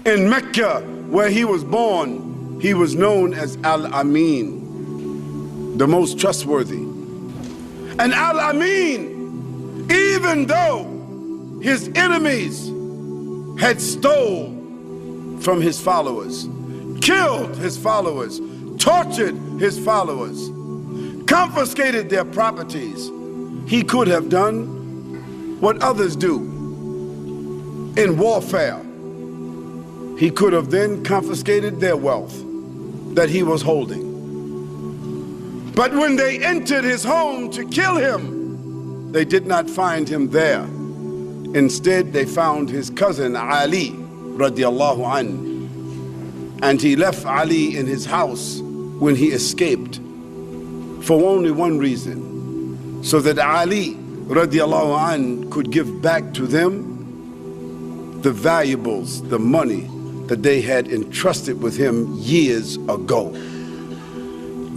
In Mecca, where he was born, he was known as Al-Amin, the most trustworthy. And Al-Amin, even though his enemies had stole from his followers, killed his followers, tortured his followers, confiscated their properties, he could have done what others do in warfare. He could have then confiscated their wealth that he was holding. But when they entered his home to kill him, they did not find him there. Instead, they found his cousin Ali radiallahu anhu. And he left Ali in his house when he escaped for only one reason, so that Ali radiallahu anhu could give back to them the valuables, the money that they had entrusted with him years ago.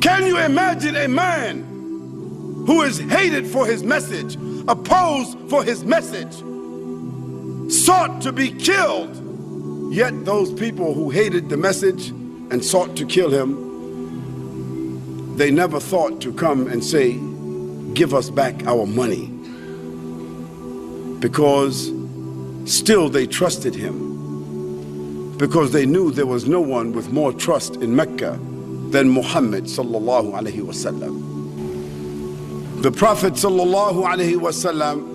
Can you imagine a man who is hated for his message, opposed for his message, sought to be killed, yet those people who hated the message and sought to kill him, they never thought to come and say, give us back our money, because still they trusted him, because they knew there was no one with more trust in Mecca than Muhammad sallallahu alaihi wasallam. The Prophet sallallahu alaihi wasallam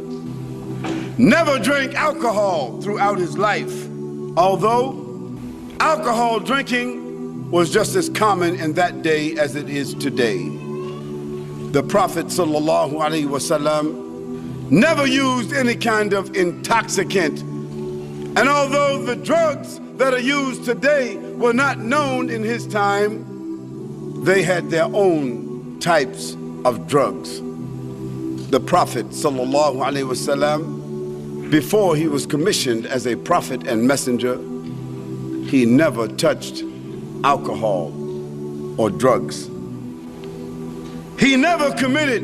never drank alcohol throughout his life, although alcohol drinking was just as common in that day as it is today. The Prophet sallallahu alaihi wasallam never used any kind of intoxicant, and although the drugs that are used today were not known in his time, they had their own types of drugs. The Prophet sallallahu alaihi wasallam, before he was commissioned as a prophet and messenger, he never touched alcohol or drugs. He never committed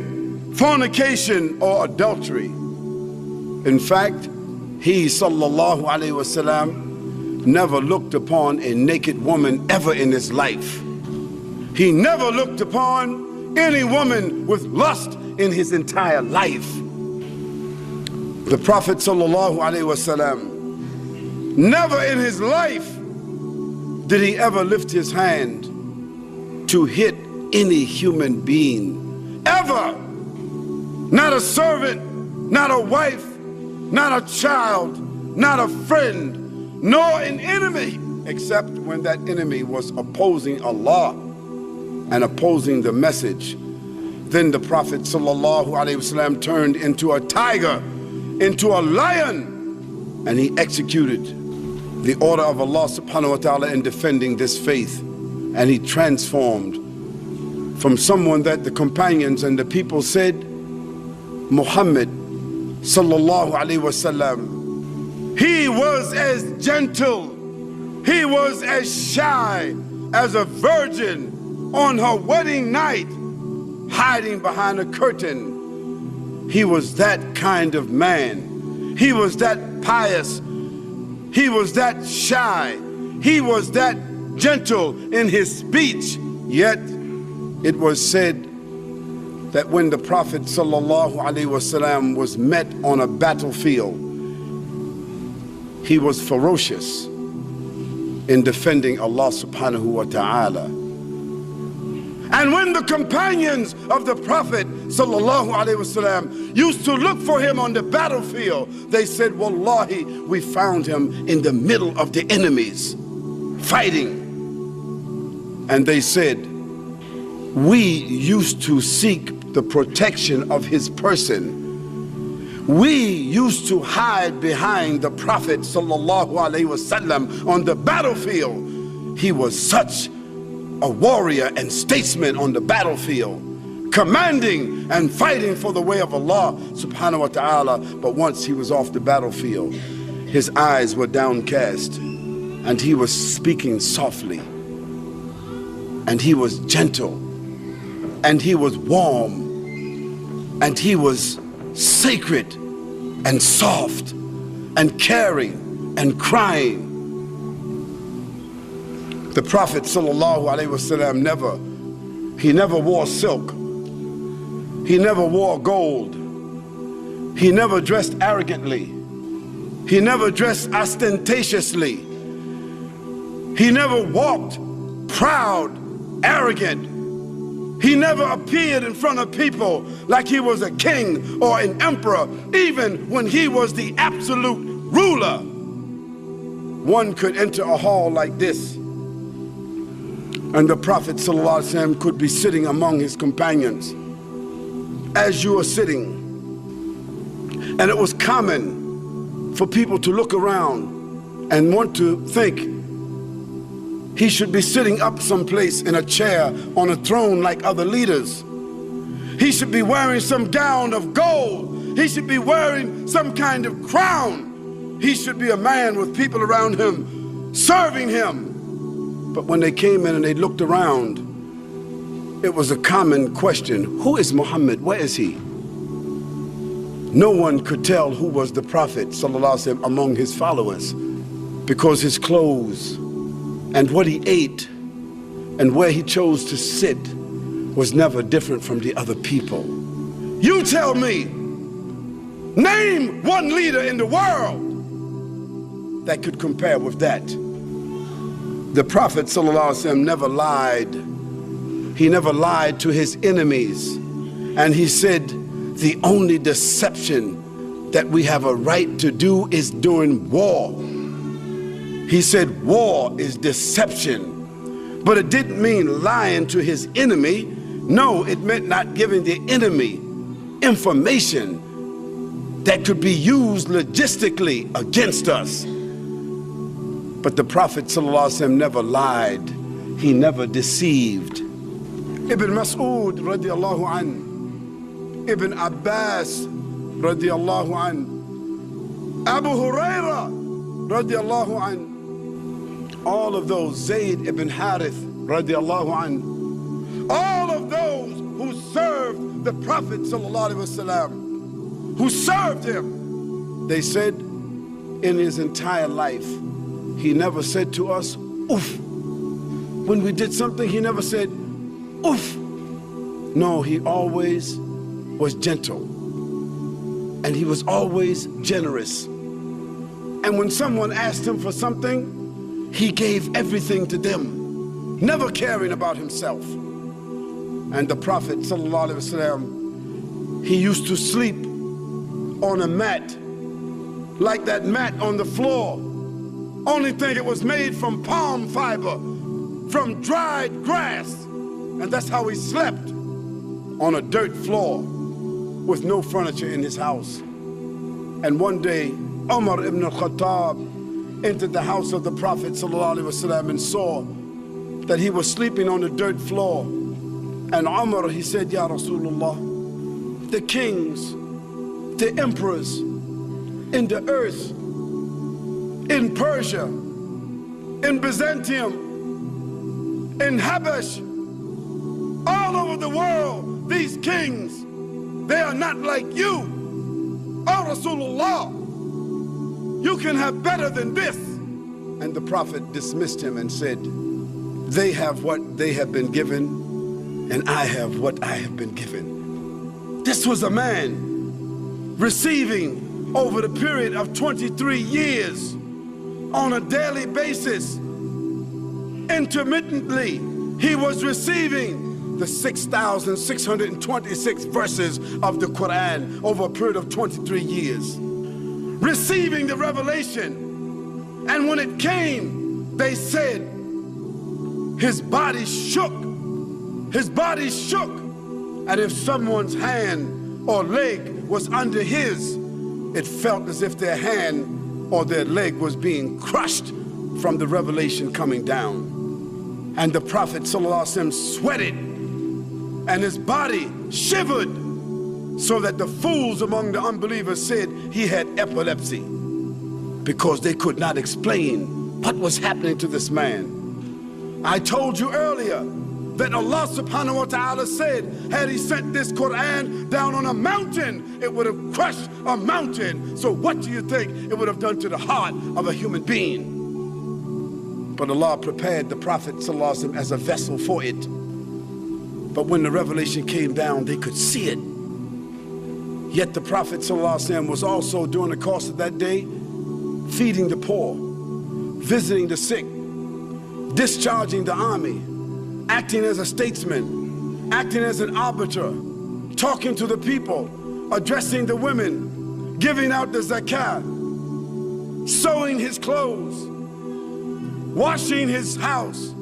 fornication or adultery. In fact, he sallallahu alaihi wasallam never looked upon a naked woman ever in his life. He never looked upon any woman with lust in his entire life. The Prophet sallallahu alaihi wasallam, never in his life did he ever lift his hand to hit any human being, ever. Not a servant, not a wife, not a child, not a friend, nor an enemy, except when that enemy was opposing Allah and opposing the message. Then the Prophet sallallahu alaihi wasallam turned into a tiger, into a lion, and he executed the order of Allah subhanahu wa ta'ala in defending this faith. And he transformed from someone that the companions and the people said, Muhammad sallallahu alaihi wasallam, he was as gentle, he was as shy as a virgin on her wedding night, hiding behind a curtain. He was that kind of man. He was that pious. He was that shy. He was that gentle in his speech. Yet it was said that when the Prophet sallallahu alaihi wasallam was met on a battlefield, he was ferocious in defending Allah subhanahu wa ta'ala. And when the companions of the Prophet sallallahu alaihi wasallam used to look for him on the battlefield, they said, Wallahi, we found him in the middle of the enemies fighting. And they said, we used to seek the protection of his person. We used to hide behind the Prophet sallallahu alaihi wasallam on the battlefield. He was such a warrior and statesman on the battlefield, commanding and fighting for the way of Allah subhanahu wa ta'ala. But once he was off the battlefield, his eyes were downcast, and he was speaking softly, and he was gentle, and he was warm, and he was sacred and soft and caring and crying. The Prophet ﷺ never wore silk. He never wore gold. He never dressed arrogantly. He never dressed ostentatiously. He never walked proud, arrogant. He never appeared in front of people like he was a king or an emperor, even when he was the absolute ruler. One could enter a hall like this, and the Prophet ﷺ could be sitting among his companions as you are sitting. And it was common for people to look around and want to think he should be sitting up someplace in a chair on a throne like other leaders. He should be wearing some gown of gold. He should be wearing some kind of crown. He should be a man with people around him serving him. But when they came in and they looked around, it was a common question: who is Muhammad? Where is he? No one could tell who was the Prophet ﷺ among his followers, because his clothes and what he ate and where he chose to sit was never different from the other people. You tell me, name one leader in the world that could compare with that. The Prophet ﷺ never lied. He never lied to his enemies. And he said, the only deception that we have a right to do is during war. He said war is deception, but it didn't mean lying to his enemy. No, it meant not giving the enemy information that could be used logistically against us. But the Prophet ﷺ never lied. He never deceived. Ibn Mas'ud radiallahu an, Ibn Abbas radiallahu an, Abu Huraira radiallahu an, all of those, Zayd ibn Harith radiallahu an, all of those who served the Prophet sallallahu alaihi wasallam, who served him, they said in his entire life, he never said to us, oof. When we did something, he never said, oof. No, he always was gentle, and he was always generous. And when someone asked him for something, he gave everything to them, never caring about himself. And the Prophet ﷺ, he used to sleep on a mat, like that mat on the floor. Only thing, it was made from palm fiber, from dried grass. And that's how he slept, on a dirt floor with no furniture in his house. And one day, Umar ibn al-Khattab entered the house of the Prophet ﷺ and saw that he was sleeping on the dirt floor. And Umar, he said, Ya Rasulullah, the kings, the emperors in the earth, in Persia, in Byzantium, in Habash, all over the world, these kings, they are not like you. Oh Rasulullah, you can have better than this. And the Prophet dismissed him and said, they have what they have been given, and I have what I have been given. This was a man receiving over the period of 23 years on a daily basis, intermittently, he was receiving the 6,626 verses of the Quran over a period of 23 years. Receiving the revelation. And when it came, they said, his body shook. His body shook. And if someone's hand or leg was under his, it felt as if their hand or their leg was being crushed from the revelation coming down. And the Prophet ﷺ sweated, and his body shivered, so that the fools among the unbelievers said he had epilepsy, because they could not explain what was happening to this man. I told you earlier that Allah subhanahu wa ta'ala said, had he sent this Quran down on a mountain, it would have crushed a mountain. So what do you think it would have done to the heart of a human being? But Allah prepared the Prophet ﷺ as a vessel for it. But when the revelation came down, they could see it. Yet the Prophet ﷺ was also, during the course of that day, feeding the poor, visiting the sick, discharging the army, acting as a statesman, acting as an arbiter, talking to the people, addressing the women, giving out the zakat, sewing his clothes, washing his house,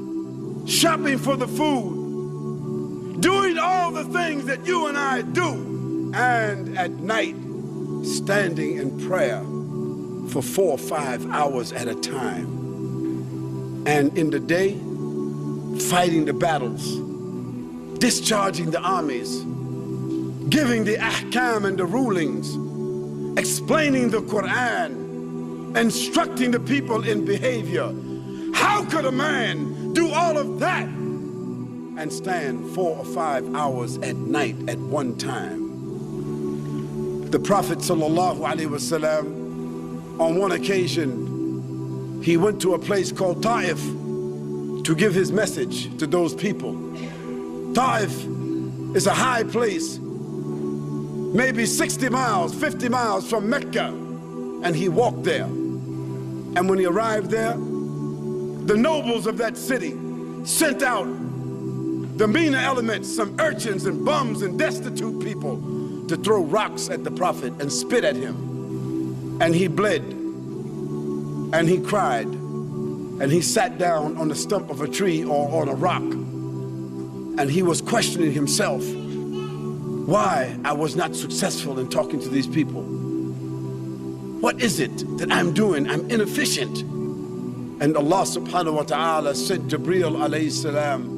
shopping for the food, doing all the things that you and I do, and at night standing in prayer for 4 or 5 hours at a time, and in the day fighting the battles, discharging the armies, giving the ahkam and the rulings, explaining the Quran, instructing the people in behavior. How could a man do all of that and stand 4 or 5 hours at night at one time? The Prophet ﷺ, on one occasion, he went to a place called Ta'if to give his message to those people. Ta'if is a high place, maybe 60 miles, 50 miles from Mecca, and he walked there. And when he arrived there, the nobles of that city sent out the meaner elements, some urchins and bums and destitute people, to throw rocks at the Prophet and spit at him. And he bled, and he cried, and he sat down on the stump of a tree or on a rock, and he was questioning himself, why I was not successful in talking to these people. What is it that I'm doing? I'm inefficient. And Allah subhanahu wa ta'ala sent Jibreel alayhi salam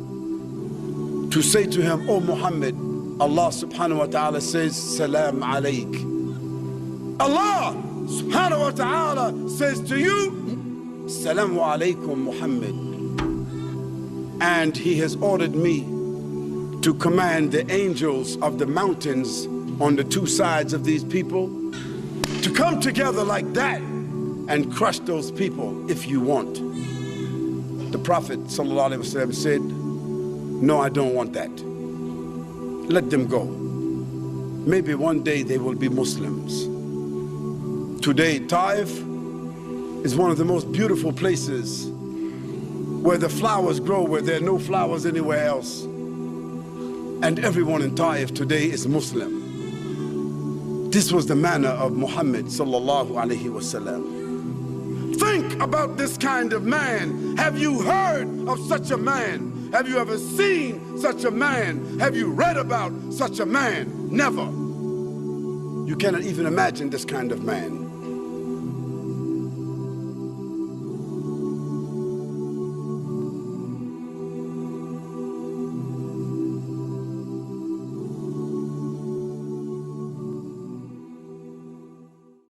to say to him, O Muhammad, Allah subhanahu wa ta'ala says, Salam alayk. Allah subhanahu wa ta'ala says to you, Salamu alaykum Muhammad. And he has ordered me to command the angels of the mountains on the 2 sides of these people to come together like that and crush those people if you want. The Prophet ﷺ said, no, I don't want that. Let them go. Maybe one day they will be Muslims. Today, Taif is one of the most beautiful places where the flowers grow, where there are no flowers anywhere else. And everyone in Taif today is Muslim. This was the manner of Muhammad sallallahu alaihi wasallam. Think about this kind of man. Have you heard of such a man? Have you ever seen such a man? Have you read about such a man? Never. You cannot even imagine this kind of man.